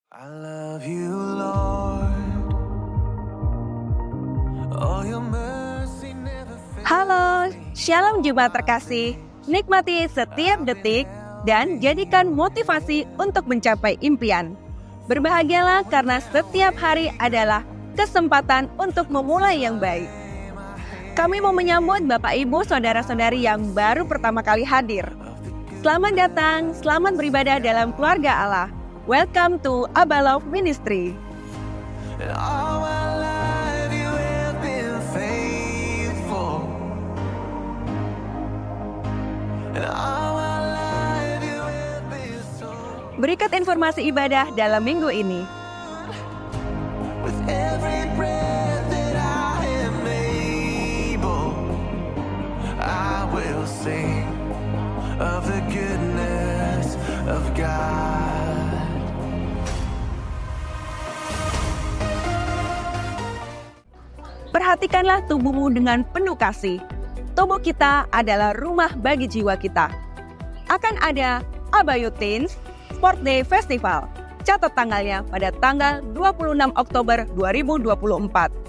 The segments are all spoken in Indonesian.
I love you, Lord. Oh, your mercy never fails. Halo, Shalom Jumat terkasih. Nikmati setiap detik dan jadikan motivasi untuk mencapai impian. Berbahagialah karena setiap hari adalah kesempatan untuk memulai yang baik. Kami mau menyambut Bapak Ibu Saudara-saudari yang baru pertama kali hadir. Selamat datang, selamat beribadah dalam keluarga Allah. Welcome to Abba Love Ministry. And all my life you have been faithful. And all my life you have been so. Berikut informasi ibadah dalam minggu ini. With every breath that I am able, I will sing of the goodness of God. Perhatikanlah tubuhmu dengan penuh kasih. Tubuh kita adalah rumah bagi jiwa kita. Akan ada Abba Youth Teens Sport Day Festival. Catat tanggalnya pada tanggal 26 Oktober 2024.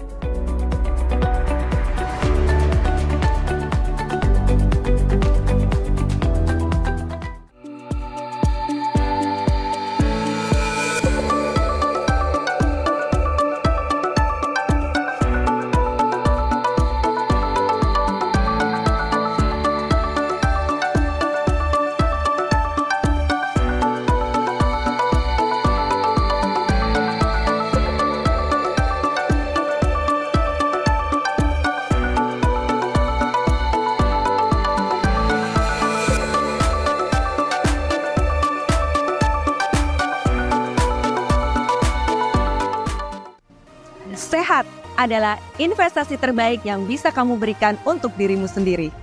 Sehat adalah investasi terbaik yang bisa kamu berikan untuk dirimu sendiri.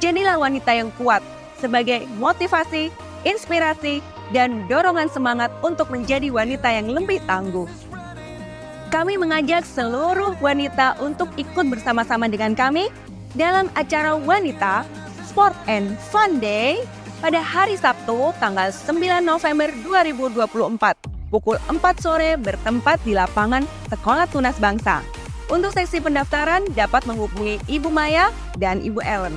Jadilah wanita yang kuat sebagai motivasi, inspirasi, dan dorongan semangat untuk menjadi wanita yang lebih tangguh. Kami mengajak seluruh wanita untuk ikut bersama-sama dengan kami dalam acara Wanita Sport and Fun Day pada hari Sabtu tanggal 9 November 2024. Pukul 4 sore bertempat di lapangan Sekolah Tunas Bangsa. Untuk seksi pendaftaran dapat menghubungi Ibu Maya dan Ibu Ellen.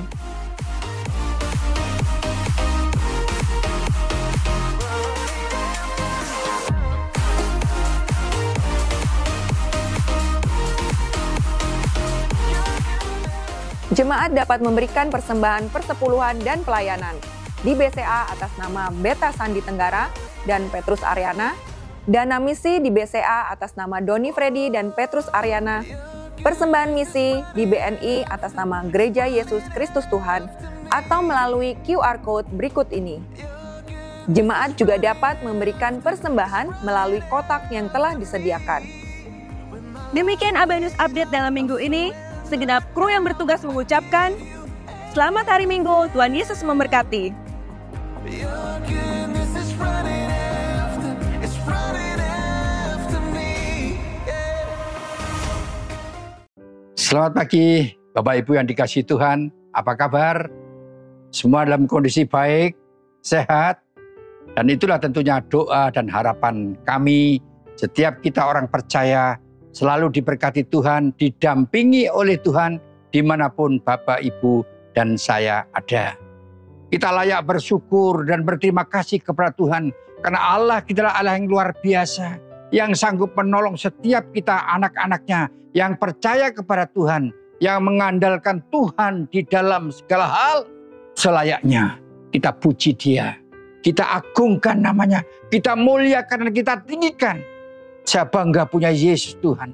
Jemaat dapat memberikan persembahan persepuluhan dan pelayanan di BCA atas nama Beta Sandi Tenggara dan Petrus Ariana, dana misi di BCA atas nama Doni Freddy dan Petrus Ariana, persembahan misi di BNI atas nama Gereja Yesus Kristus Tuhan, atau melalui QR Code berikut ini. Jemaat juga dapat memberikan persembahan melalui kotak yang telah disediakan. Demikian Abba News Update dalam minggu ini. Segenap kru yang bertugas mengucapkan, selamat hari Minggu, Tuhan Yesus memberkati. Your goodness is running after me. Selamat pagi, Bapak Ibu yang dikasihi Tuhan. Apa kabar? Semua dalam kondisi baik, sehat, dan itulah tentunya doa dan harapan kami. Setiap kita orang percaya selalu diberkati Tuhan, didampingi oleh Tuhan dimanapun Bapak, Ibu, dan saya ada. Kita layak bersyukur dan berterima kasih kepada Tuhan karena Allah kita adalah Allah yang luar biasa, yang sanggup menolong setiap kita anak-anaknya yang percaya kepada Tuhan, yang mengandalkan Tuhan di dalam segala hal. Selayaknya kita puji Dia, kita agungkan namanya, kita muliakan dan kita tinggikan. Saya bangga punya Yesus Tuhan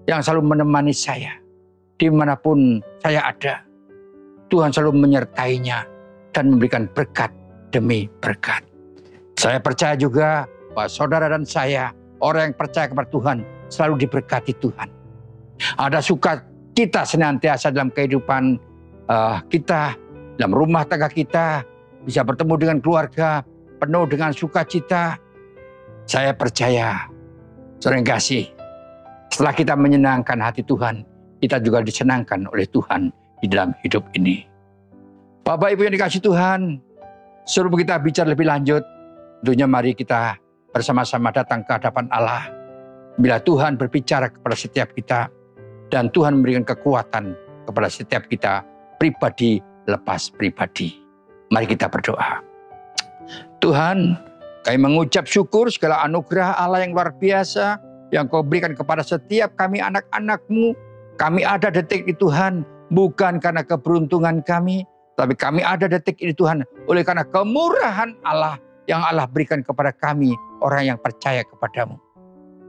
yang selalu menemani saya dimanapun saya ada. Tuhan selalu menyertainya dan memberikan berkat demi berkat. Saya percaya juga bahwa saudara dan saya, orang yang percaya kepada Tuhan, selalu diberkati Tuhan. Ada sukacita senantiasa dalam kehidupan kita, dalam rumah tangga kita, bisa bertemu dengan keluarga, penuh dengan sukacita. Saya percaya, saudara yang kasih, setelah kita menyenangkan hati Tuhan, kita juga disenangkan oleh Tuhan di dalam hidup ini. Bapak Ibu yang dikasihi Tuhan, sebelum kita bicara lebih lanjut, tentunya mari kita bersama-sama datang ke hadapan Allah. Bila Tuhan berbicara kepada setiap kita dan Tuhan memberikan kekuatan kepada setiap kita, pribadi lepas pribadi. Mari kita berdoa. Tuhan, kami mengucap syukur segala anugerah Allah yang luar biasa yang Kau berikan kepada setiap kami anak-anak-Mu. Kami ada detik ini Tuhan, bukan karena keberuntungan kami, tapi kami ada detik ini Tuhan, oleh karena kemurahan Allah yang Allah berikan kepada kami, orang yang percaya kepadamu.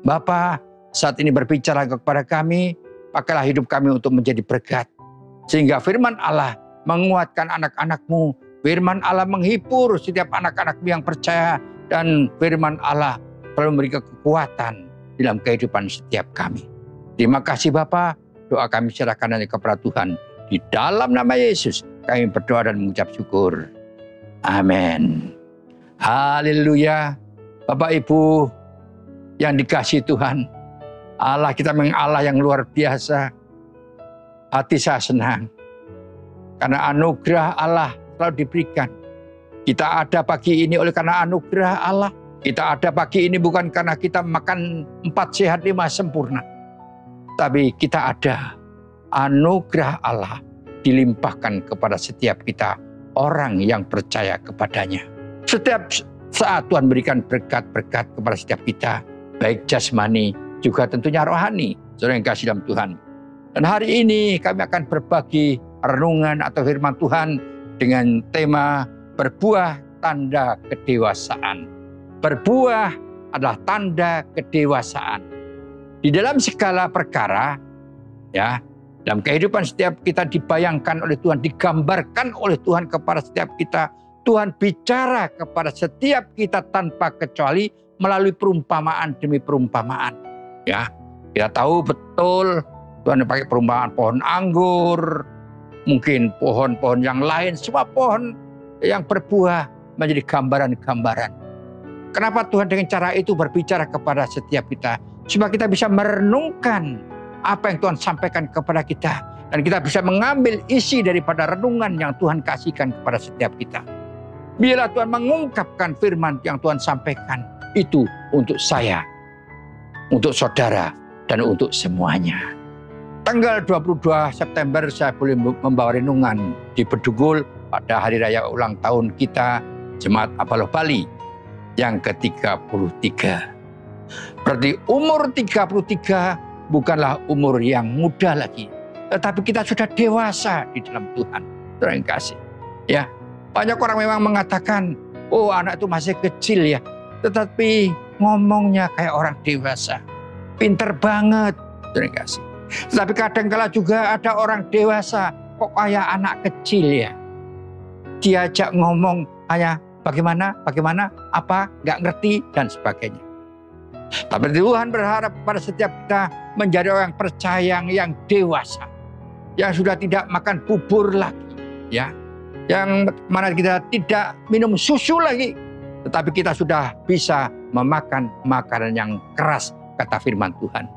Bapa, saat ini berbicara kepada kami, pakailah hidup kami untuk menjadi berkat. Sehingga firman Allah menguatkan anak-anak-Mu, firman Allah menghibur setiap anak-anak-Mu yang percaya, dan firman Allah selalu memberikan kekuatan dalam kehidupan setiap kami. Terima kasih Bapa, doa kami serahkan kepada Tuhan. Di dalam nama Yesus kami berdoa dan mengucap syukur. Amin. Haleluya. Bapak Ibu yang dikasihi Tuhan, Allah kita memang Allah yang luar biasa. Hati saya senang karena anugerah Allah selalu diberikan. Kita ada pagi ini oleh karena anugerah Allah. Kita ada pagi ini bukan karena kita makan 4 sehat 5 sempurna, tapi kita ada anugerah Allah dilimpahkan kepada setiap kita, orang yang percaya kepadanya. Setiap saat Tuhan berikan berkat-berkat kepada setiap kita, baik jasmani juga tentunya rohani, saudara yang kasih dalam Tuhan. Dan hari ini kami akan berbagi renungan atau firman Tuhan dengan tema berbuah tanda kedewasaan. Berbuah adalah tanda kedewasaan. Di dalam segala perkara, ya, dalam kehidupan setiap kita dibayangkan oleh Tuhan, digambarkan oleh Tuhan kepada setiap kita. Tuhan bicara kepada setiap kita tanpa kecuali melalui perumpamaan demi perumpamaan. Ya, kita tahu betul Tuhan pakai perumpamaan pohon anggur, mungkin pohon-pohon yang lain, semua pohon yang berbuah menjadi gambaran-gambaran. Kenapa Tuhan dengan cara itu berbicara kepada setiap kita? Supaya kita bisa merenungkan apa yang Tuhan sampaikan kepada kita. Dan kita bisa mengambil isi daripada renungan yang Tuhan kasihkan kepada setiap kita. Bila Tuhan mengungkapkan firman yang Tuhan sampaikan, itu untuk saya, untuk saudara, dan untuk semuanya. Tanggal 22 September saya boleh membawa renungan di Bedugul pada hari raya ulang tahun kita, Jemaat Abaloh Bali, yang ke-33. Berarti umur 33 bukanlah umur yang muda lagi, tetapi kita sudah dewasa di dalam Tuhan. Terima kasih. Ya, banyak orang memang mengatakan, oh anak itu masih kecil ya, tetapi ngomongnya kayak orang dewasa. Pinter banget. Terima kasih. Tetapi kadang-kala juga ada orang dewasa kok kayak anak kecil ya. Diajak ngomong hanya bagaimana, apa, nggak ngerti, dan sebagainya. Tapi Tuhan berharap pada setiap kita menjadi orang percaya yang dewasa. Yang sudah tidak makan bubur lagi. Ya, yang mana kita tidak minum susu lagi. Tetapi kita sudah bisa memakan makanan yang keras, kata firman Tuhan.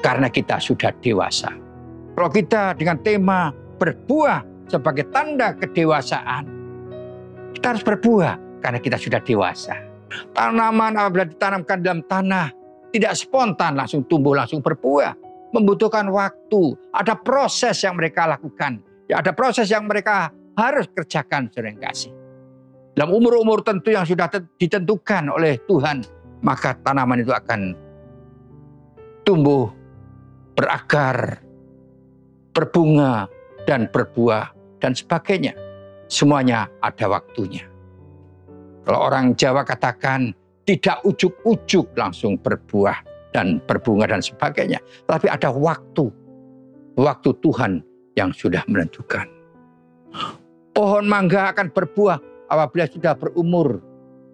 Karena kita sudah dewasa. Kalau kita dengan tema berbuah sebagai tanda kedewasaan, kita harus berbuah karena kita sudah dewasa. Tanaman apabila ditanamkan dalam tanah, tidak spontan langsung tumbuh, langsung berbuah. Membutuhkan waktu, ada proses yang mereka lakukan. Ya, ada proses yang mereka harus kerjakan, saudara yang kasih. Dalam umur-umur tentu yang sudah ditentukan oleh Tuhan, maka tanaman itu akan tumbuh, berakar, berbunga, dan berbuah, dan sebagainya. Semuanya ada waktunya. Kalau orang Jawa katakan, tidak ujuk-ujuk langsung berbuah dan berbunga dan sebagainya. Tapi ada waktu. Waktu Tuhan yang sudah menentukan. Pohon mangga akan berbuah apabila sudah berumur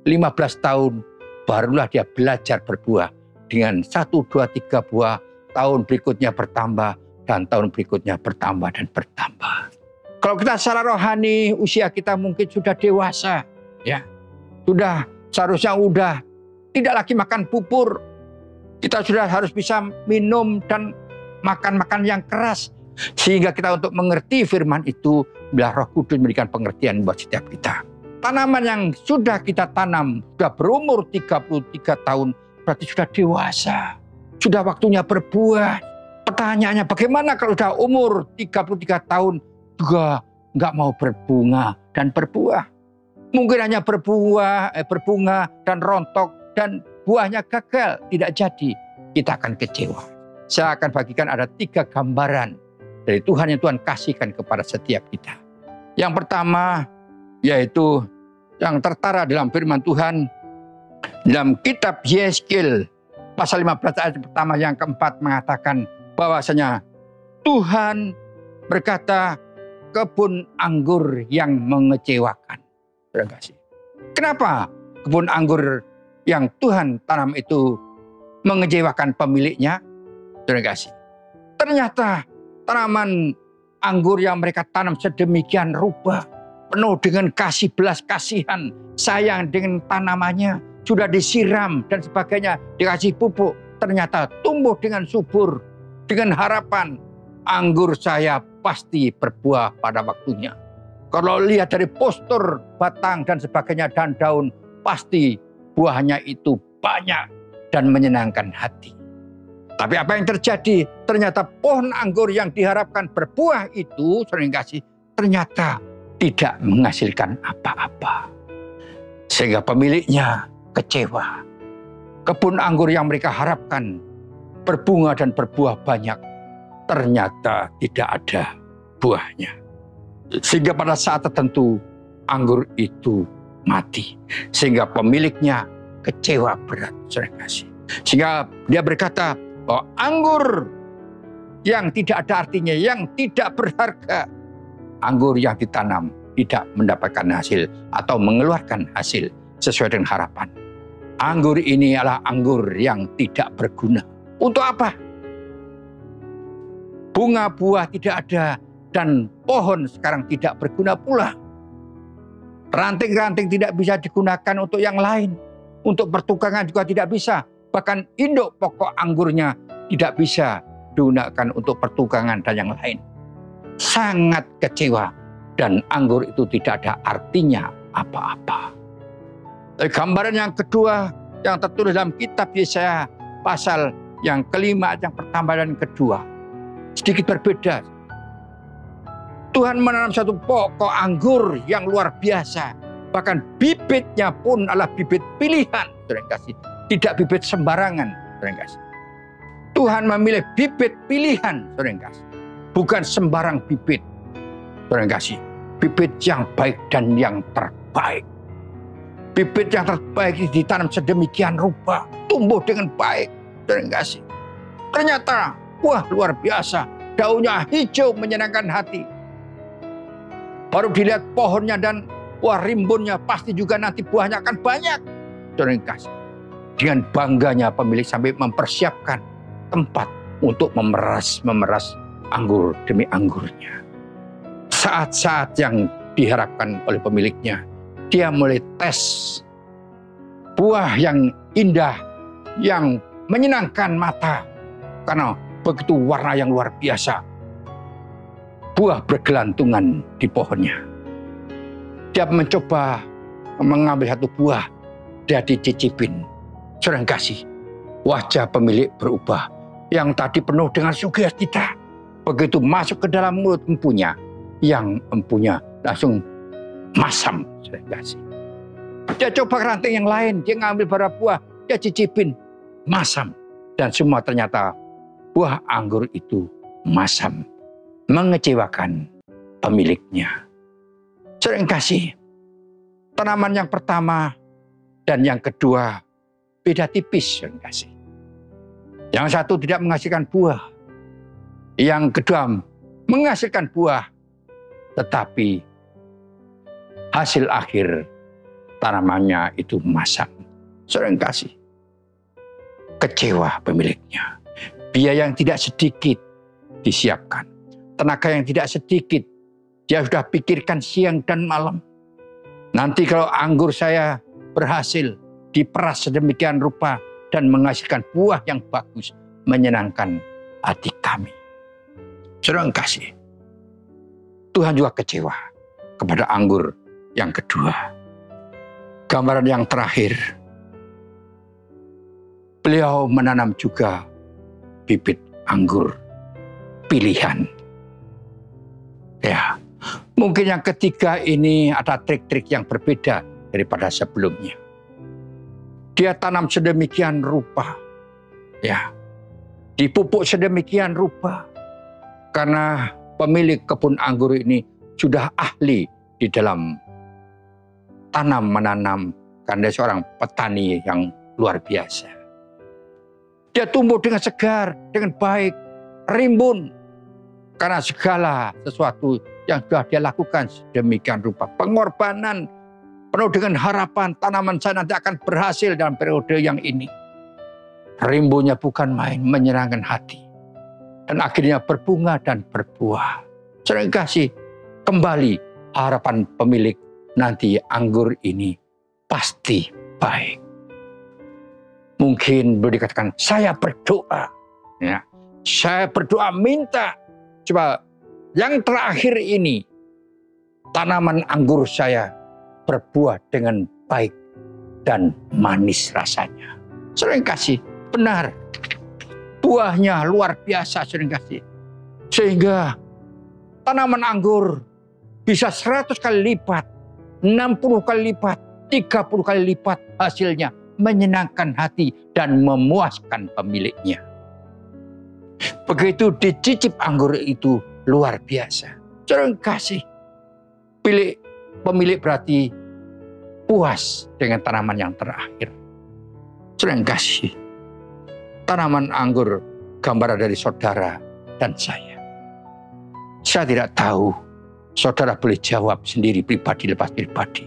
15 tahun. Barulah dia belajar berbuah. Dengan 1, 2, 3 buah. Tahun berikutnya bertambah. Dan tahun berikutnya bertambah dan bertambah. Kalau kita secara rohani, usia kita mungkin sudah dewasa. Ya, sudah seharusnya tidak lagi makan bubur. Kita sudah harus bisa minum dan makan yang keras. Sehingga kita untuk mengerti firman itu, bila Roh Kudus memberikan pengertian buat setiap kita. Tanaman yang sudah kita tanam, sudah berumur 33 tahun, berarti sudah dewasa. Sudah waktunya berbuah. Pertanyaannya, bagaimana kalau sudah umur 33 tahun juga nggak mau berbunga dan berbuah? Mungkin hanya berbunga dan rontok dan buahnya gagal, tidak jadi. Kita akan kecewa. Saya akan bagikan ada 3 gambaran dari Tuhan yang Tuhan kasihkan kepada setiap kita. Yang pertama yaitu yang tertara dalam firman Tuhan dalam kitab Yeskiel pasal 15 ayat pertama yang keempat mengatakan bahwasanya Tuhan berkata, kebun anggur yang mengecewakan. Terima kasih. Kenapa kebun anggur yang Tuhan tanam itu mengecewakan pemiliknya? Terima kasih. Ternyata tanaman anggur yang mereka tanam sedemikian rupa, penuh dengan kasih belas kasihan, sayang dengan tanamannya, sudah disiram dan sebagainya, dikasih pupuk, ternyata tumbuh dengan subur, dengan harapan anggur saya pasti berbuah pada waktunya. Kalau lihat dari postur batang dan sebagainya dan daun, pasti buahnya itu banyak dan menyenangkan hati. Tapi apa yang terjadi? Ternyata pohon anggur yang diharapkan berbuah itu ternyata tidak menghasilkan apa-apa. Sehingga pemiliknya kecewa. Kebun anggur yang mereka harapkan berbunga dan berbuah banyak, ternyata tidak ada buahnya. Sehingga pada saat tertentu anggur itu mati. Sehingga pemiliknya kecewa berat. Sehingga dia berkata bahwa anggur yang tidak ada artinya, yang tidak berharga, anggur yang ditanam tidak mendapatkan hasil atau mengeluarkan hasil sesuai dengan harapan. Anggur ini adalah anggur yang tidak berguna. Untuk apa? Bunga buah tidak ada dan pohon sekarang tidak berguna pula. Ranting-ranting tidak bisa digunakan untuk yang lain. Untuk pertukangan juga tidak bisa. Bahkan induk pokok anggurnya tidak bisa digunakan untuk pertukangan dan yang lain. Sangat kecewa dan anggur itu tidak ada artinya apa-apa. Gambaran yang kedua yang tertulis dalam kitab Yesaya pasal yang kelima, yang pertama dan kedua, sedikit berbeda. Tuhan menanam satu pokok anggur yang luar biasa. Bahkan bibitnya pun adalah bibit pilihan. Tidak bibit sembarangan. Tuhan memilih bibit pilihan. Bukan sembarang bibit. Bibit yang baik dan yang terbaik. Bibit yang terbaik ditanam sedemikian rupa, tumbuh dengan baik. Ternyata wah luar biasa, daunnya hijau menyenangkan hati. Baru dilihat pohonnya dan wah rimbunnya pasti juga nanti buahnya akan banyak. Dengan bangganya pemilik sampai mempersiapkan tempat untuk memeras anggur demi anggurnya. Saat-saat yang diharapkan oleh pemiliknya, dia mulai tes buah yang indah, yang menyenangkan mata. Karena begitu warna yang luar biasa. Buah bergelantungan di pohonnya. Dia mencoba mengambil satu buah, dia dicicipin. Saudara kasih, wajah pemilik berubah. Yang tadi penuh dengan sukacita, begitu masuk ke dalam mulut empunya, yang empunya langsung masam. Saudara kasih. Dia coba ranting yang lain, dia ngambil beberapa buah, dia cicipin, masam. Dan semua ternyata buah anggur itu masam, mengecewakan pemiliknya. Sering kasih, tanaman yang pertama dan yang kedua beda tipis. Sering kasih. Yang satu tidak menghasilkan buah, yang kedua menghasilkan buah, tetapi hasil akhir tanamannya itu masam. Sering kasih, kecewa pemiliknya. Biaya yang tidak sedikit disiapkan. Tenaga yang tidak sedikit. Dia sudah pikirkan siang dan malam. Nanti kalau anggur saya berhasil diperas sedemikian rupa dan menghasilkan buah yang bagus, menyenangkan hati kami. Saudara kasih, Tuhan juga kecewa kepada anggur yang kedua. gambaran yang terakhir, beliau menanam juga bibit anggur pilihan. Ya, mungkin yang ketiga ini ada trik-trik yang berbeda daripada sebelumnya. Dia tanam sedemikian rupa, ya, dipupuk sedemikian rupa, karena pemilik kebun anggur ini sudah ahli di dalam tanam menanam, karena dia seorang petani yang luar biasa. Dia tumbuh dengan segar, dengan baik, rimbun, karena segala sesuatu yang sudah dia lakukan sedemikian rupa. Pengorbanan penuh dengan harapan tanaman saya nanti akan berhasil dalam periode yang ini. Rimbunnya bukan main, menyenangkan hati. Dan akhirnya berbunga dan berbuah. Sering kasih kembali harapan pemilik, nanti anggur ini pasti baik. Mungkin boleh dikatakan, saya berdoa. Ya, saya berdoa minta. Coba yang terakhir ini, tanaman anggur saya berbuah dengan baik dan manis rasanya. Sering kasih, benar. Buahnya luar biasa sering kasih. Sehingga tanaman anggur bisa 100 kali lipat, 60 kali lipat, 30 kali lipat hasilnya. Menyenangkan hati dan memuaskan pemiliknya. Begitu dicicip anggur itu luar biasa. Sering kasih. Pemilik berarti puas dengan tanaman yang terakhir. Sering kasih. Tanaman anggur gambaran dari saudara dan saya. Saya tidak tahu, saudara boleh jawab sendiri pribadi lepas pribadi.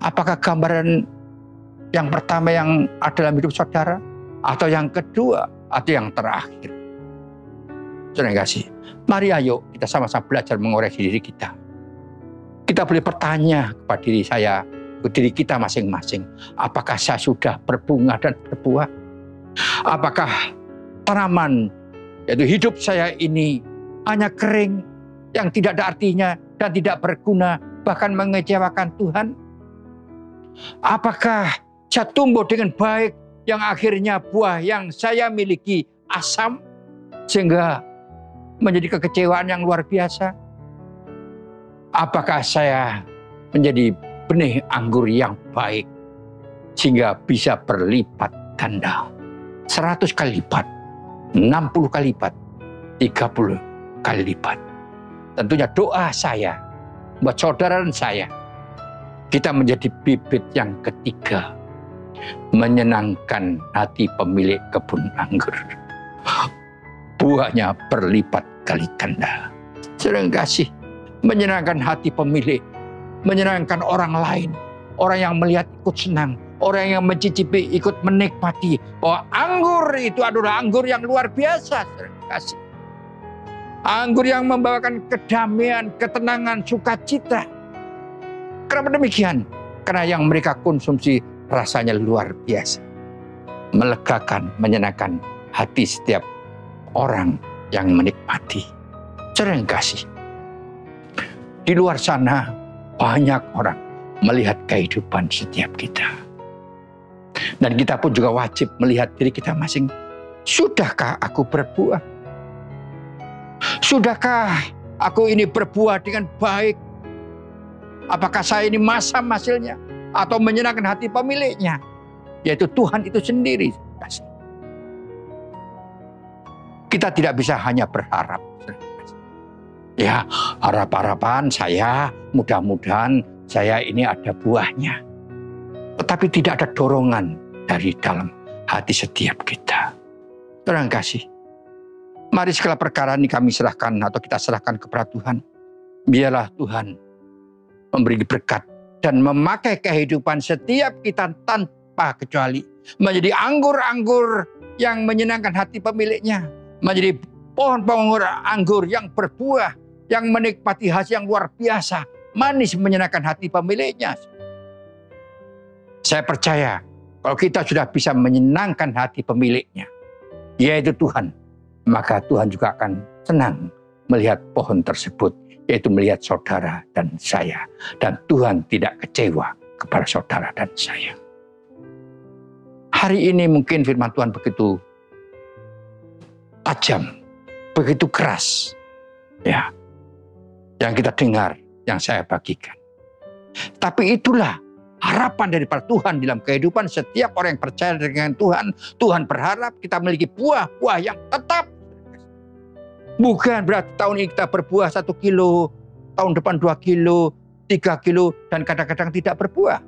Apakah gambaran yang pertama yang ada dalam hidup saudara, atau yang kedua, atau yang terakhir? Terima kasih. Mari ayo kita sama-sama belajar mengoreksi diri kita. Kita boleh bertanya kepada diri saya, ke diri kita masing-masing. Apakah saya sudah berbunga dan berbuah? Apakah tanaman, yaitu hidup saya ini hanya kering, yang tidak ada artinya dan tidak berguna, bahkan mengecewakan Tuhan? Apakah saya tumbuh dengan baik, yang akhirnya buah yang saya miliki asam, sehingga menjadi kekecewaan yang luar biasa? Apakah saya menjadi benih anggur yang baik, sehingga bisa berlipat ganda? 100 kali lipat, 60 kali lipat, 30 kali lipat. Tentunya doa saya, buat saudara dan saya, kita menjadi bibit yang ketiga, menyenangkan hati pemilik kebun anggur. Buahnya berlipat kali ganda. Sering kasih, menyenangkan hati pemilik, menyenangkan orang lain, orang yang melihat ikut senang, orang yang mencicipi ikut menikmati bahwa anggur itu adalah anggur yang luar biasa. Sering kasih, anggur yang membawakan kedamaian, ketenangan, sukacita. Kenapa demikian? Karena yang mereka konsumsi rasanya luar biasa, melegakan, menyenangkan hati setiap orang yang menikmati. Sering kasih, di luar sana banyak orang melihat kehidupan setiap kita, dan kita pun juga wajib melihat diri kita masing. Sudahkah aku berbuah? Sudahkah aku ini berbuah dengan baik? Apakah saya ini masam hasilnya, atau menyenangkan hati pemiliknya, yaitu Tuhan itu sendiri? Kita tidak bisa hanya berharap. Ya, harap-harapan saya, mudah-mudahan saya ini ada buahnya. Tetapi tidak ada dorongan dari dalam hati setiap kita. Terima kasih. Mari segala perkara ini kami serahkan, atau kita serahkan kepada Tuhan. Biarlah Tuhan memberi berkat dan memakai kehidupan setiap kita tanpa kecuali menjadi anggur-anggur yang menyenangkan hati pemiliknya, menjadi pohon-pohon anggur yang berbuah, yang menikmati hasil yang luar biasa, manis menyenangkan hati pemiliknya. Saya percaya kalau kita sudah bisa menyenangkan hati pemiliknya, yaitu Tuhan, maka Tuhan juga akan senang melihat pohon tersebut, yaitu melihat saudara dan saya. Dan Tuhan tidak kecewa kepada saudara dan saya. Hari ini mungkin firman Tuhan begitu tajam, begitu keras, ya, yang kita dengar, yang saya bagikan. Tapi itulah harapan daripada Tuhan dalam kehidupan setiap orang yang percaya dengan Tuhan. Tuhan berharap kita memiliki buah-buah yang tetap. Bukan berarti tahun ini kita berbuah 1 kilo, tahun depan 2 kilo, 3 kilo, dan kadang-kadang tidak berbuah.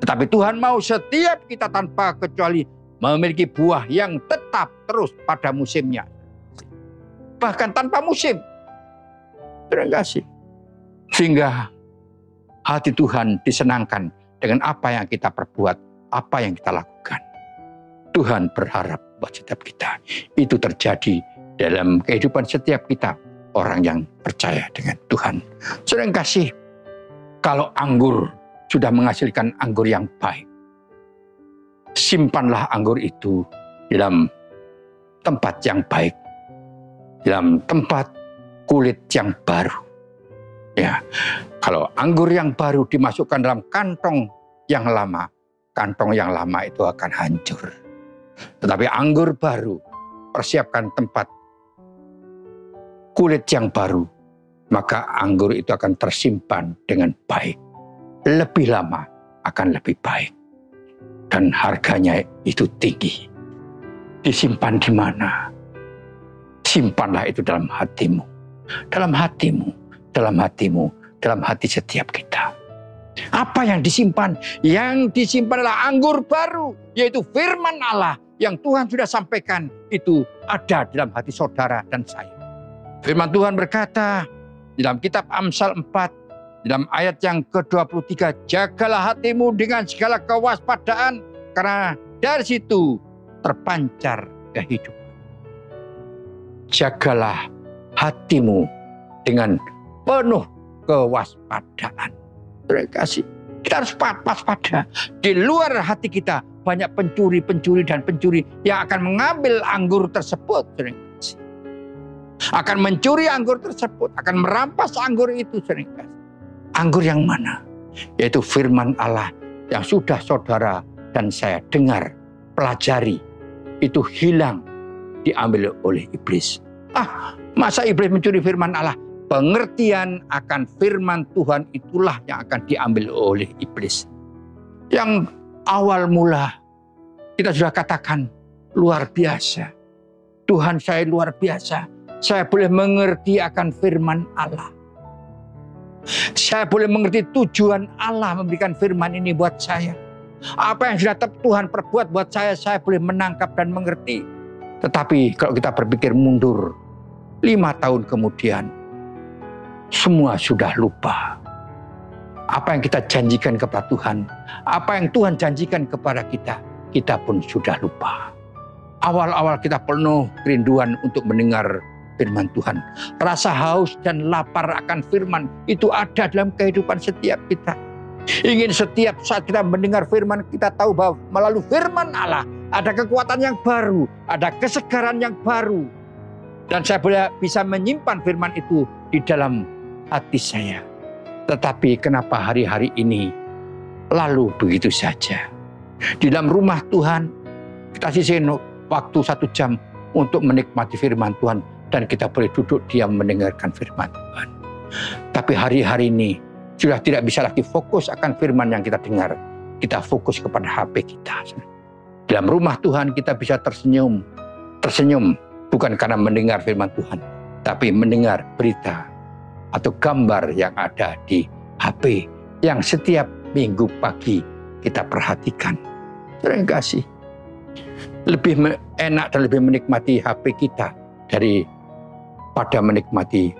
Tetapi Tuhan mau setiap kita tanpa kecuali memiliki buah yang tetap terus pada musimnya. Bahkan tanpa musim. Terima kasih. Sehingga hati Tuhan disenangkan dengan apa yang kita perbuat, apa yang kita lakukan. Tuhan berharap buat setiap kita. Itu terjadi dalam kehidupan setiap kita, orang yang percaya dengan Tuhan. Saudara yang kasih, kalau anggur sudah menghasilkan anggur yang baik, simpanlah anggur itu dalam tempat yang baik, dalam tempat kulit yang baru. Ya, kalau anggur yang baru dimasukkan dalam kantong yang lama itu akan hancur. Tetapi anggur baru, persiapkan tempat kulit yang baru, maka anggur itu akan tersimpan dengan baik. Lebih lama akan lebih baik. Dan harganya itu tinggi. Disimpan di mana? Simpanlah itu dalam hatimu. Dalam hatimu. Dalam hatimu, dalam hati setiap kita. Apa yang disimpan? Yang disimpan adalah anggur baru, yaitu firman Allah yang Tuhan sudah sampaikan. Itu ada dalam hati saudara dan saya. Firman Tuhan berkata dalam kitab Amsal 4, dalam ayat yang ke-23, jagalah hatimu dengan segala kewaspadaan, karena dari situ terpancar kehidupan. Jagalah hatimu dengan penuh kewaspadaan. Terima kasih. Kita harus waspada. Di luar hati kita banyak pencuri-pencuri dan pencuri yang akan mengambil anggur tersebut. Terima kasih. Akan mencuri anggur tersebut, akan merampas anggur itu. Terima kasih. Anggur yang mana? Yaitu firman Allah yang sudah saudara dan saya dengar, pelajari. Itu hilang, diambil oleh iblis. Masa iblis mencuri firman Allah? Pengertian akan firman Tuhan itulah yang akan diambil oleh iblis. Yang awal mula kita sudah katakan luar biasa. Tuhan saya luar biasa. Saya boleh mengerti akan firman Allah. Saya boleh mengerti tujuan Allah memberikan firman ini buat saya. Apa yang sudah Tuhan perbuat buat saya boleh menangkap dan mengerti. Tetapi kalau kita berpikir mundur 5 tahun kemudian, semua sudah lupa. Apa yang kita janjikan kepada Tuhan, apa yang Tuhan janjikan kepada kita, kita pun sudah lupa. Awal-awal kita penuh kerinduan untuk mendengar firman Tuhan. Rasa haus dan lapar akan firman itu ada dalam kehidupan setiap kita. Ingin setiap saat kita mendengar firman, kita tahu bahwa melalui firman Allah ada kekuatan yang baru, ada kesegaran yang baru. Dan saya boleh bisa menyimpan firman itu di dalam hati saya. Tetapi kenapa hari-hari ini lalu begitu saja? Di dalam rumah Tuhan kita sisihkan waktu 1 jam untuk menikmati firman Tuhan, dan kita boleh duduk diam mendengarkan firman Tuhan. Tapi hari-hari ini sudah tidak bisa lagi fokus akan firman yang kita dengar. Kita fokus kepada HP kita. Dalam rumah Tuhan kita bisa tersenyum bukan karena mendengar firman Tuhan, tapi mendengar berita atau gambar yang ada di HP yang setiap minggu pagi kita perhatikan. Terima kasih. Lebih enak dan lebih menikmati HP kita daripada menikmati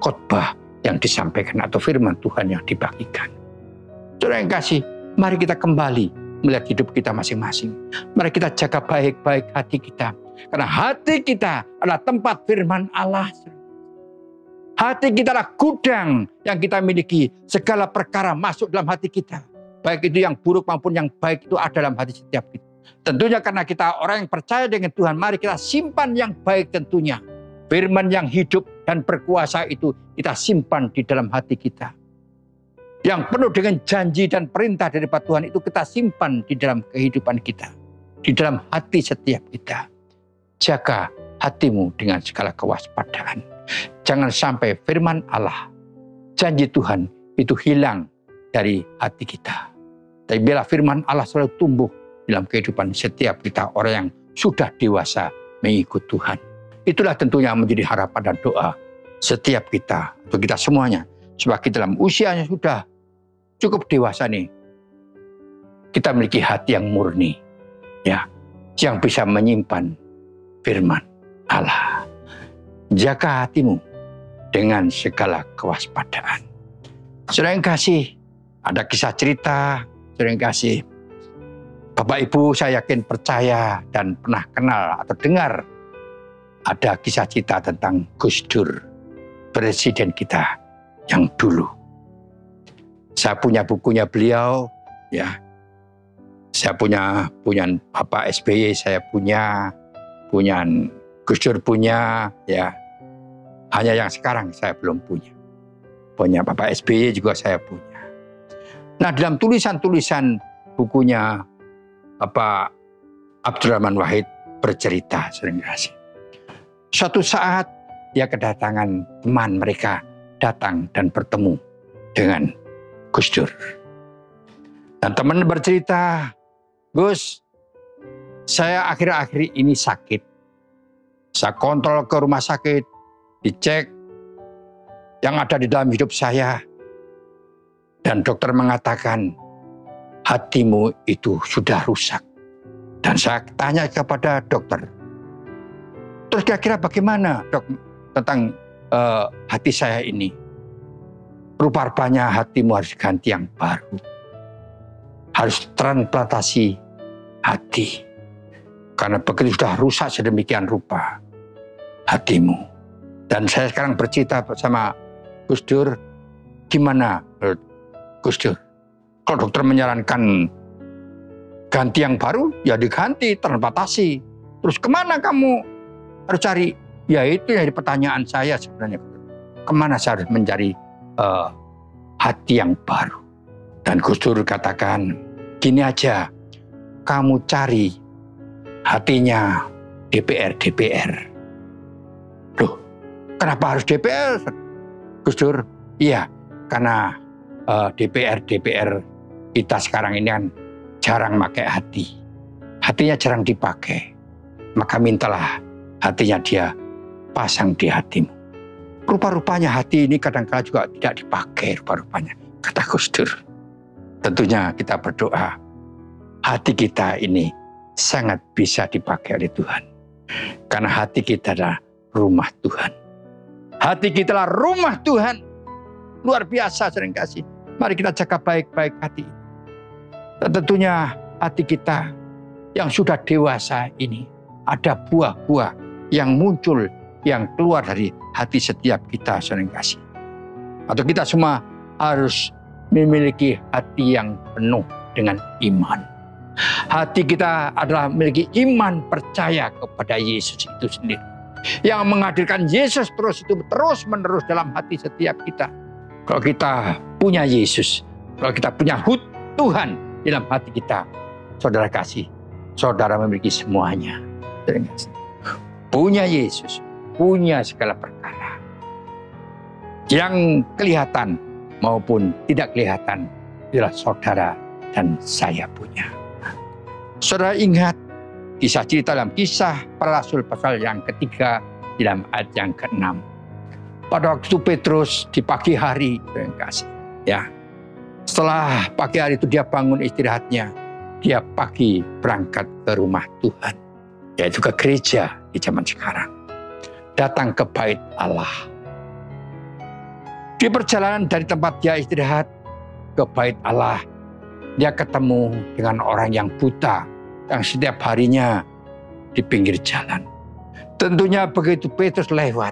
khotbah yang disampaikan atau firman Tuhan yang dibagikan. Terima kasih. Mari kita kembali melihat hidup kita masing-masing. Mari kita jaga baik-baik hati kita. Karena hati kita adalah tempat firman Allah. Hati kita adalah gudang yang kita miliki. Segala perkara masuk dalam hati kita. Baik itu yang buruk maupun yang baik itu ada dalam hati setiap kita. Tentunya karena kita orang yang percaya dengan Tuhan, mari kita simpan yang baik tentunya. Firman yang hidup dan berkuasa itu kita simpan di dalam hati kita. yang penuh dengan janji dan perintah dari Tuhan itu kita simpan di dalam kehidupan kita, di dalam hati setiap kita. Jaga hatimu dengan segala kewaspadaan. Jangan sampai firman Allah, janji Tuhan itu hilang dari hati kita. Tapi biarlah firman Allah selalu tumbuh dalam kehidupan setiap kita, orang yang sudah dewasa mengikut Tuhan. Itulah tentunya menjadi harapan dan doa setiap kita, untuk kita semuanya. Sebab kita dalam usianya sudah cukup dewasa nih, kita memiliki hati yang murni, ya, yang bisa menyimpan firman Allah. Jaga hatimu dengan segala kewaspadaan. Saudara yang kasih, ada kisah cerita, saudara yang kasih, Bapak Ibu saya yakin percaya dan pernah kenal atau dengar ada kisah cerita tentang Gus Dur, presiden kita yang dulu. Saya punya bukunya beliau, ya. Saya punya Bapak SBY, saya punya Gus Dur punya, ya. Hanya yang sekarang saya belum punya. Punya Bapak SBY juga saya punya. Nah, dalam tulisan-tulisan bukunya Bapak Abdurrahman Wahid bercerita sering kasih. Suatu saat dia kedatangan teman mereka datang dan bertemu dengan Gus Dur. Dan teman bercerita, Gus, saya akhir-akhir ini sakit. Saya kontrol ke rumah sakit, dicek yang ada di dalam hidup saya. Dan dokter mengatakan, hatimu itu sudah rusak. Dan saya tanya kepada dokter, terus kira-kira bagaimana dok tentang hati saya ini? Rupa-rupanya hatimu harus ganti yang baru. Harus transplantasi hati. Karena begitu sudah rusak sedemikian rupa hatimu. Dan saya sekarang bercerita sama Gus Dur, gimana Gus Dur? Kalau dokter menyarankan ganti yang baru, ya diganti, transplantasi. Terus kemana kamu harus cari? Ya itu jadi pertanyaan saya sebenarnya. Kemana saya harus mencari hati yang baru? Dan Gus Dur katakan, gini aja, kamu cari hatinya DPR. Loh, kenapa harus DPR? Gus Dur, iya, karena DPR kita sekarang ini kan jarang pakai hati. Hatinya jarang dipakai. Maka mintalah hatinya dia pasang di hatimu. Rupa-rupanya hati ini kadang-kadang juga tidak dipakai rupa-rupanya, kata Gus Dur. Tentunya kita berdoa, hati kita ini sangat bisa dipakai oleh Tuhan. Karena hati kita adalah rumah Tuhan. Hati kita adalah rumah Tuhan. Luar biasa sering kasih. Mari kita jaga baik-baik hati. Dan tentunya hati kita yang sudah dewasa ini, ada buah-buah yang muncul, yang keluar dari hati setiap kita sering kasih. Atau kita semua harus memiliki hati yang penuh dengan iman. Hati kita adalah memiliki iman percaya kepada Yesus itu sendiri. Yang menghadirkan Yesus terus-menerus dalam hati setiap kita. Kalau kita punya Yesus, kalau kita punya Tuhan dalam hati kita, saudara kasih, saudara memiliki semuanya. Punya Yesus, punya segala perkara. Yang kelihatan maupun tidak kelihatan, adalah saudara dan saya punya. Saudara ingat kisah cerita dalam Kisah Para Rasul pasal yang ketiga dalam ayat yang ke-6. Pada waktu itu Petrus di pagi hari, ya. Setelah pagi hari itu dia bangun istirahatnya, dia pagi berangkat ke rumah Tuhan, yaitu ke gereja di zaman sekarang. Datang ke bait Allah. Di perjalanan dari tempat dia istirahat ke bait Allah, dia ketemu dengan orang yang buta yang setiap harinya di pinggir jalan. Tentunya begitu Petrus lewat,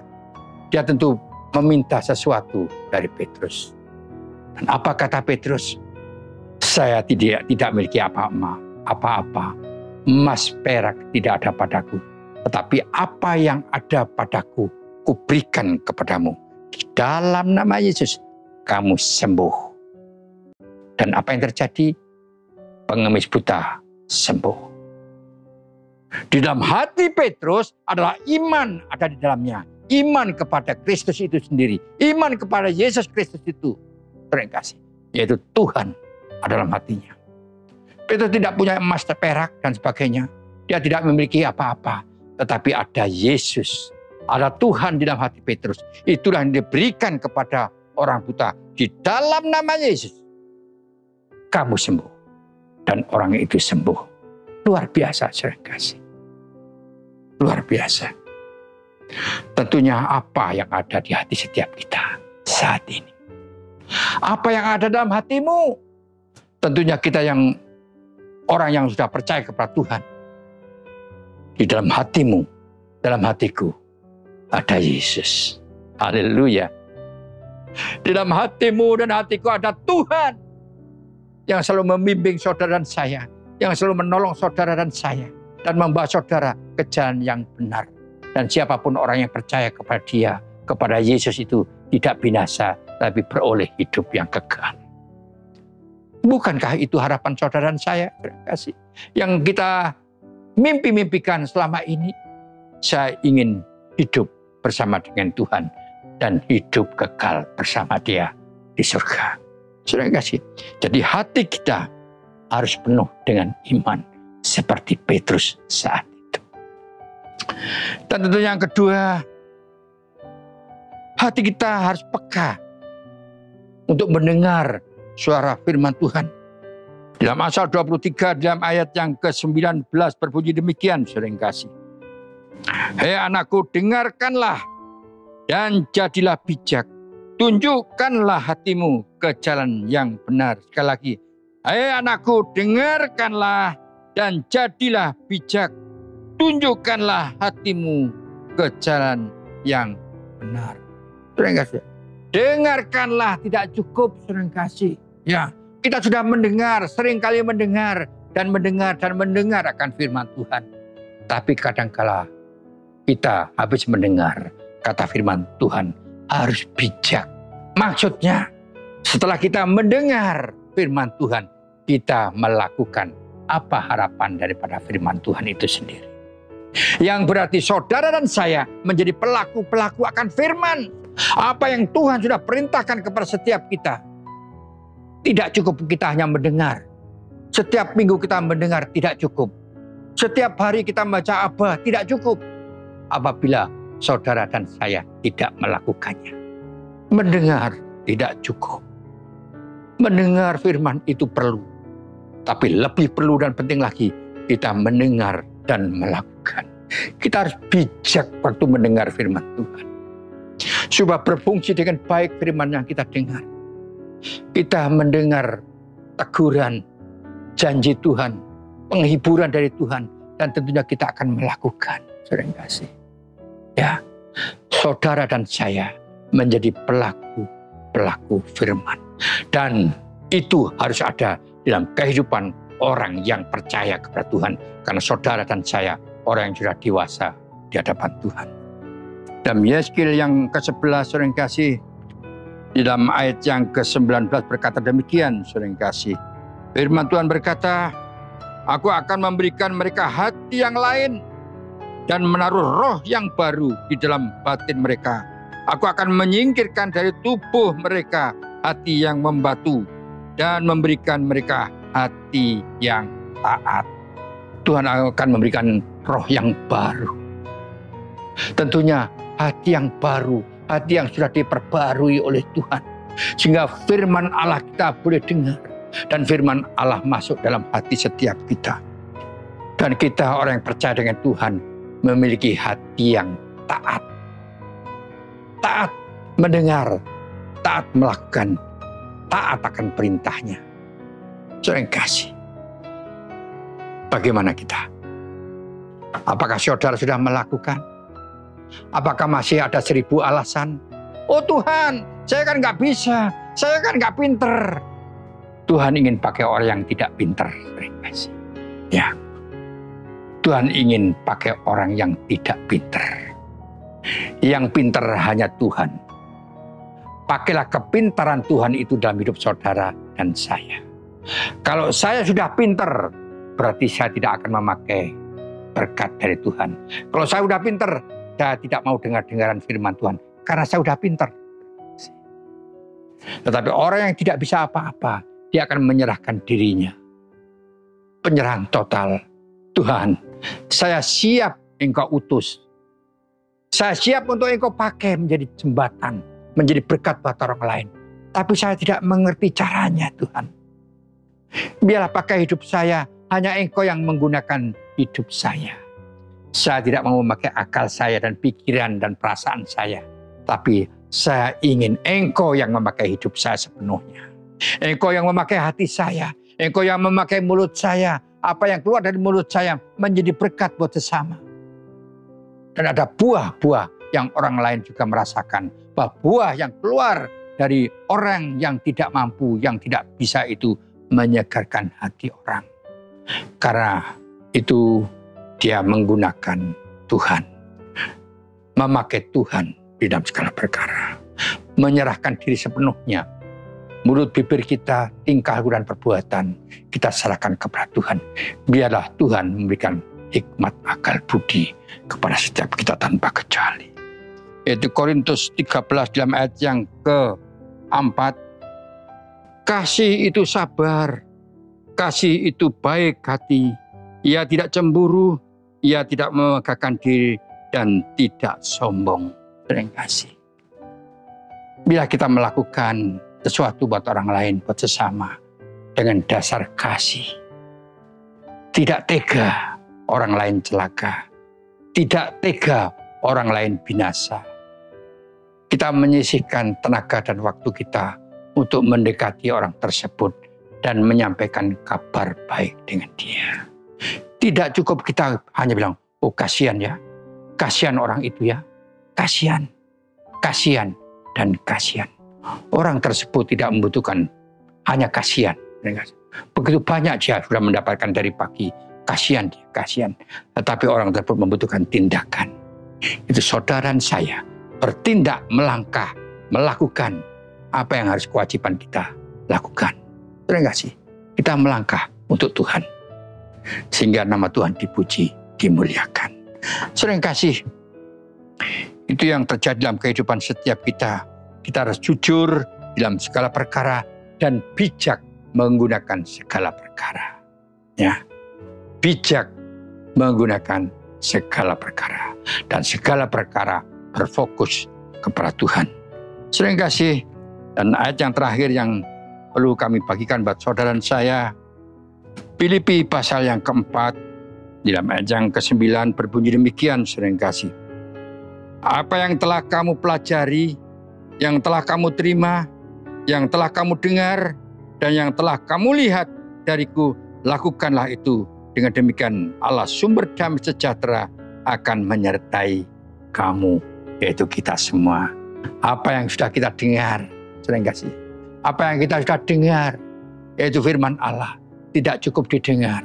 dia tentu meminta sesuatu dari Petrus. Dan apa kata Petrus? Saya tidak memiliki apa-apa. Emas perak tidak ada padaku. Tetapi apa yang ada padaku, kuberikan kepadamu. Di dalam nama Yesus, kamu sembuh. Dan apa yang terjadi? Pengemis buta sembuh. Di dalam hati Petrus adalah iman ada di dalamnya. Iman kepada Kristus itu sendiri. Iman kepada Yesus Kristus itu. Terima kasih. Yaitu Tuhan ada dalam hatinya. Petrus tidak punya emas dan perak dan sebagainya. Dia tidak memiliki apa-apa. Tetapi ada Yesus. Ada Tuhan di dalam hati Petrus. Itulah yang diberikan kepada orang buta. Di dalam nama Yesus. Kamu sembuh. Dan orang itu sembuh. Luar biasa, saudara kasih. Luar biasa. Tentunya apa yang ada di hati setiap kita saat ini. Apa yang ada dalam hatimu? Tentunya kita yang orang yang sudah percaya kepada Tuhan. Di dalam hatimu, dalam hatiku, ada Yesus. Haleluya. Di dalam hatimu dan hatiku ada Tuhan. Yang selalu membimbing saudara dan saya. Yang selalu menolong saudara dan saya. Dan membawa saudara ke jalan yang benar. Dan siapapun orang yang percaya kepada dia, kepada Yesus itu tidak binasa, tapi beroleh hidup yang kekal. Bukankah itu harapan saudara dan saya? Terima kasih. Yang kita mimpi-mimpikan selama ini. Saya ingin hidup bersama dengan Tuhan. Dan hidup kekal bersama dia di surga. Terima kasih. Jadi hati kita harus penuh dengan iman. Seperti Petrus saat itu. Dan tentunya yang kedua, hati kita harus peka untuk mendengar suara firman Tuhan. Dalam Amsal 23 dalam ayat yang ke-19 berbunyi demikian, saudara yang kasih. Hei anakku, dengarkanlah dan jadilah bijak. Tunjukkanlah hatimu ke jalan yang benar. Sekali lagi, hei anakku, dengarkanlah dan jadilah bijak. Tunjukkanlah hatimu ke jalan yang benar. Saudara kasih. Dengarkanlah tidak cukup, saudara kasih. Ya, kita sudah mendengar, seringkali mendengar dan mendengar akan firman Tuhan. Tapi kadangkala kita habis mendengar kata firman Tuhan harus bijak. Maksudnya setelah kita mendengar firman Tuhan, kita melakukan apa harapan daripada firman Tuhan itu sendiri. Yang berarti saudara dan saya menjadi pelaku-pelaku akan firman. Apa yang Tuhan sudah perintahkan kepada setiap kita. Tidak cukup kita hanya mendengar. Setiap minggu kita mendengar tidak cukup. Setiap hari kita membaca apa tidak cukup. Apabila saudara dan saya tidak melakukannya. Mendengar tidak cukup. Mendengar firman itu perlu. Tapi lebih perlu dan penting lagi, kita mendengar dan melakukan. Kita harus bijak waktu mendengar firman Tuhan. Supaya berfungsi dengan baik firman yang kita dengar. Kita mendengar teguran, janji Tuhan, penghiburan dari Tuhan. Dan tentunya kita akan melakukan. Saudara kasih. Ya, saudara dan saya menjadi pelaku firman. Dan itu harus ada dalam kehidupan orang yang percaya kepada Tuhan. Karena saudara dan saya orang yang sudah dewasa di hadapan Tuhan. Dalam Yeskil yang ke-11, saudara yang kasih, di dalam ayat yang ke-19 berkata demikian, saudara yang kasih. Firman Tuhan berkata, aku akan memberikan mereka hati yang lain dan menaruh roh yang baru di dalam batin mereka. Aku akan menyingkirkan dari tubuh mereka hati yang membatu dan memberikan mereka hati yang taat. Tuhan akan memberikan roh yang baru. Tentunya hati yang baru, hati yang sudah diperbarui oleh Tuhan. Sehingga firman Allah kita boleh dengar. Dan firman Allah masuk dalam hati setiap kita. Dan kita orang yang percaya dengan Tuhan memiliki hati yang taat. Taat mendengar, taat melakukan, taat akan perintahnya. Saudara yang kasih. Bagaimana kita? Apakah saudara sudah melakukan? Apakah masih ada 1000 alasan? Oh Tuhan, saya kan nggak bisa, saya kan nggak pinter. Tuhan ingin pakai orang yang tidak pinter. Ya, Tuhan ingin pakai orang yang tidak pinter. Yang pinter hanya Tuhan. Pakailah kepintaran Tuhan itu dalam hidup saudara dan saya. Kalau saya sudah pinter, berarti saya tidak akan memakai berkat dari Tuhan. Kalau saya sudah pinter, saya tidak mau dengar-dengaran firman Tuhan. Karena saya sudah pinter. Tetapi orang yang tidak bisa apa-apa, dia akan menyerahkan dirinya. Penyerahan total. Tuhan, saya siap Engkau utus. Saya siap untuk Engkau pakai menjadi jembatan, menjadi berkat buat orang lain. Tapi saya tidak mengerti caranya, Tuhan. Biarlah pakai hidup saya, hanya Engkau yang menggunakan hidup saya. Saya tidak mau memakai akal saya dan pikiran dan perasaan saya. Tapi saya ingin Engkau yang memakai hidup saya sepenuhnya. Engkau yang memakai hati saya. Engkau yang memakai mulut saya. Apa yang keluar dari mulut saya menjadi berkat buat sesama. Dan ada buah-buah yang orang lain juga merasakan. Bahwa buah yang keluar dari orang yang tidak mampu, yang tidak bisa itu menyegarkan hati orang. Karena itu dia menggunakan Tuhan. Memakai Tuhan di dalam segala perkara. Menyerahkan diri sepenuhnya. Mulut bibir kita, tingkah dan perbuatan kita serahkan kepada Tuhan. Biarlah Tuhan memberikan hikmat akal budi kepada setiap kita tanpa kecuali. Yaitu Korintus 13 dalam ayat yang ke-4. Kasih itu sabar, kasih itu baik hati, ia tidak cemburu, ia tidak memegahkan diri dan tidak sombong. Terima kasih. Bila kita melakukan sesuatu buat orang lain, buat sesama, dengan dasar kasih. Tidak tega orang lain celaka. Tidak tega orang lain binasa. Kita menyisihkan tenaga dan waktu kita untuk mendekati orang tersebut dan menyampaikan kabar baik dengan dia. Tidak cukup kita hanya bilang, oh kasihan ya. Kasihan orang itu ya. Kasihan. Kasihan dan kasihan. Orang tersebut tidak membutuhkan hanya kasihan. Begitu banyak dia sudah mendapatkan dari pagi. Kasihan dia, kasihan. Tetapi orang tersebut membutuhkan tindakan. Itu saudara saya bertindak, melangkah, melakukan apa yang harus kewajiban kita lakukan. Terima kasih. Kita melangkah untuk Tuhan. Sehingga nama Tuhan dipuji, dimuliakan. Terima kasih. Itu yang terjadi dalam kehidupan setiap kita. Kita harus jujur dalam segala perkara dan bijak menggunakan segala perkara. Ya, bijak menggunakan segala perkara dan segala perkara berfokus kepada Tuhan. Terima kasih. Dan ayat yang terakhir yang perlu kami bagikan buat saudara saya, Filipi pasal yang ke-4 dalam ayat yang ke-9 berbunyi demikian. Terima kasih. Apa yang telah kamu pelajari, yang telah kamu terima, yang telah kamu dengar, dan yang telah kamu lihat dariku, lakukanlah itu. Dengan demikian Allah sumber damai sejahtera akan menyertai kamu, yaitu kita semua. Apa yang sudah kita dengar, terima kasih. Apa yang kita sudah dengar, yaitu firman Allah, tidak cukup didengar.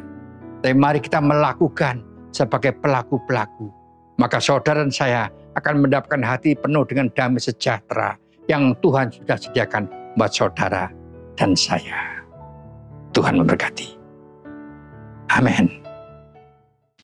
Tapi mari kita melakukan sebagai pelaku-pelaku. Maka saudara dan saya akan mendapatkan hati penuh dengan damai sejahtera yang Tuhan sudah sediakan buat saudara dan saya. Tuhan memberkati. Amin.